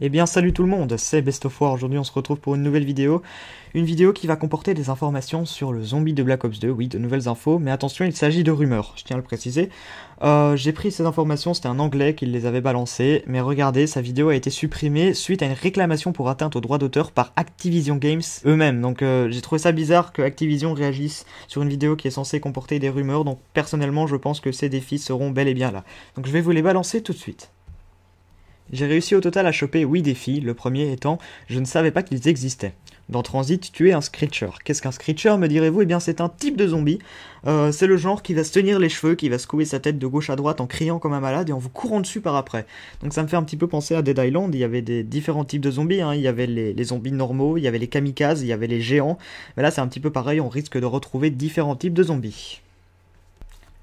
Eh bien salut tout le monde, c'est Best of War. Aujourd'hui on se retrouve pour une nouvelle vidéo. Une vidéo qui va comporter des informations sur le zombie de Black Ops 2, oui, de nouvelles infos, mais attention, il s'agit de rumeurs, je tiens à le préciser. J'ai pris ces informations, c'était un anglais qui les avait balancées, mais regardez, sa vidéo a été supprimée suite à une réclamation pour atteinte aux droits d'auteur par Activision Games eux-mêmes. Donc j'ai trouvé ça bizarre que Activision réagisse sur une vidéo qui est censée comporter des rumeurs, donc personnellement je pense que ces défis seront bel et bien là. Donc je vais vous les balancer tout de suite. J'ai réussi au total à choper 8 défis, le premier étant « Je ne savais pas qu'ils existaient ». Dans Transit, tuer un Screecher. Qu'est-ce qu'un Screecher, me direz-vous? Eh bien c'est un type de zombie, c'est le genre qui va se tenir les cheveux, qui va secouer sa tête de gauche à droite en criant comme un malade et en vous courant dessus par après. Donc ça me fait un petit peu penser à Dead Island, il y avait des différents types de zombies, hein. Il y avait les zombies normaux, il y avait les kamikazes, il y avait les géants, mais là c'est un petit peu pareil, on risque de retrouver différents types de zombies.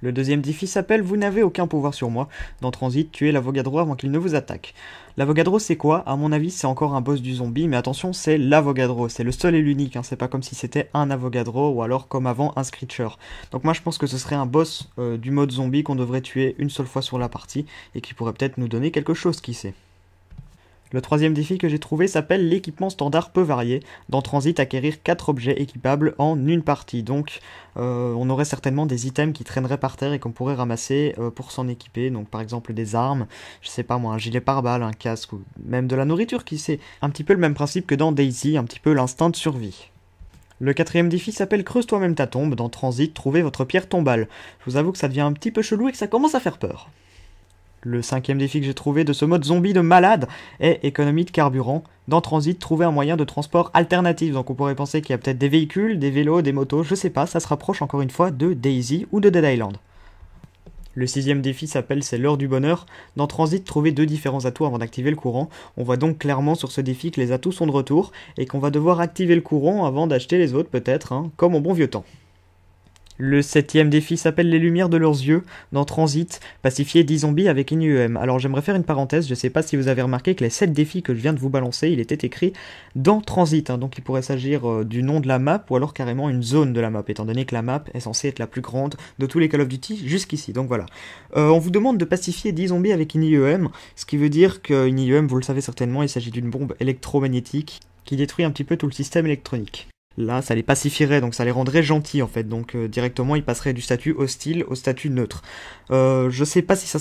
Le deuxième défi s'appelle « Vous n'avez aucun pouvoir sur moi ». Dans Transit, tuez l'Avogadro avant qu'il ne vous attaque. L'Avogadro c'est quoi? À mon avis c'est encore un boss du zombie, mais attention c'est l'Avogadro, c'est le seul et l'unique, hein. C'est pas comme si c'était un Avogadro ou alors comme avant un Screecher. Donc moi je pense que ce serait un boss du mode zombie qu'on devrait tuer une seule fois sur la partie et qui pourrait peut-être nous donner quelque chose, qui sait. Le troisième défi que j'ai trouvé s'appelle l'équipement standard peut varier. Dans Transit, acquérir 4 objets équipables en une partie. Donc on aurait certainement des items qui traîneraient par terre et qu'on pourrait ramasser pour s'en équiper. Donc par exemple des armes, je sais pas moi, un gilet pare-balles, un casque ou même de la nourriture, qui sait. Un petit peu le même principe que dans DayZ, un petit peu l'instinct de survie. Le quatrième défi s'appelle creuse toi-même ta tombe. Dans Transit, trouvez votre pierre tombale. Je vous avoue que ça devient un petit peu chelou et que ça commence à faire peur. Le cinquième défi que j'ai trouvé de ce mode zombie de malade est économie de carburant. Dans Transit, trouver un moyen de transport alternatif. Donc on pourrait penser qu'il y a peut-être des véhicules, des vélos, des motos, je sais pas, ça se rapproche encore une fois de DayZ ou de Dead Island. Le sixième défi s'appelle c'est l'heure du bonheur. Dans Transit, trouver 2 différents atouts avant d'activer le courant. On voit donc clairement sur ce défi que les atouts sont de retour et qu'on va devoir activer le courant avant d'acheter les autres peut-être, hein, comme au bon vieux temps. Le septième défi s'appelle les lumières de leurs yeux. Dans Transit, pacifier 10 zombies avec INUEM. Alors j'aimerais faire une parenthèse, je sais pas si vous avez remarqué que les 7 défis que je viens de vous balancer, il était écrit dans Transit, hein. Donc il pourrait s'agir du nom de la map ou alors carrément une zone de la map, étant donné que la map est censée être la plus grande de tous les Call of Duty jusqu'ici, donc voilà. On vous demande de pacifier 10 zombies avec INUEM, ce qui veut dire que INUEM, vous le savez certainement, il s'agit d'une bombe électromagnétique qui détruit un petit peu tout le système électronique. Là, ça les pacifierait, donc ça les rendrait gentils en fait, donc directement ils passeraient du statut hostile au statut neutre. Je sais pas si ça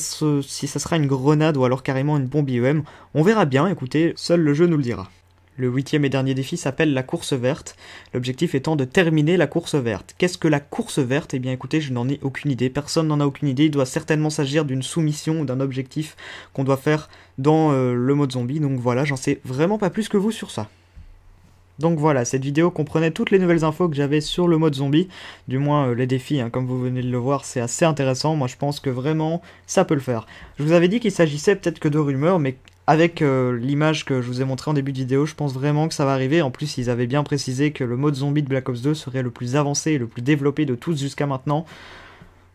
sera une grenade ou alors carrément une bombe IEM, on verra bien, écoutez, seul le jeu nous le dira. Le huitième et dernier défi s'appelle la course verte, l'objectif étant de terminer la course verte. Qu'est-ce que la course verte? Eh bien écoutez, je n'en ai aucune idée, personne n'en a aucune idée, il doit certainement s'agir d'une soumission ou d'un objectif qu'on doit faire dans le mode zombie, donc voilà, j'en sais vraiment pas plus que vous sur ça. Donc voilà, cette vidéo comprenait toutes les nouvelles infos que j'avais sur le mode zombie, du moins les défis, hein, comme vous venez de le voir, c'est assez intéressant, moi je pense que vraiment ça peut le faire. Je vous avais dit qu'il s'agissait peut-être que de rumeurs, mais avec l'image que je vous ai montrée en début de vidéo, je pense vraiment que ça va arriver. En plus, ils avaient bien précisé que le mode zombie de Black Ops 2 serait le plus avancé et le plus développé de tous jusqu'à maintenant.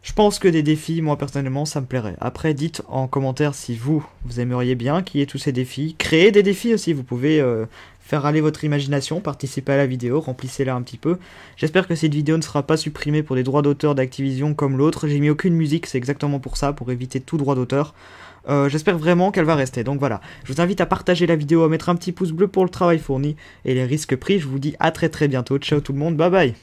Je pense que des défis, moi personnellement, ça me plairait. Après, dites en commentaire si vous aimeriez bien qu'il y ait tous ces défis. Créez des défis aussi, vous pouvez faire aller votre imagination, participer à la vidéo, remplissez-la un petit peu. J'espère que cette vidéo ne sera pas supprimée pour des droits d'auteur d'Activision comme l'autre. J'ai mis aucune musique, c'est exactement pour ça, pour éviter tout droit d'auteur. J'espère vraiment qu'elle va rester, donc voilà. Je vous invite à partager la vidéo, à mettre un petit pouce bleu pour le travail fourni et les risques pris. Je vous dis à très bientôt. Ciao tout le monde, bye bye.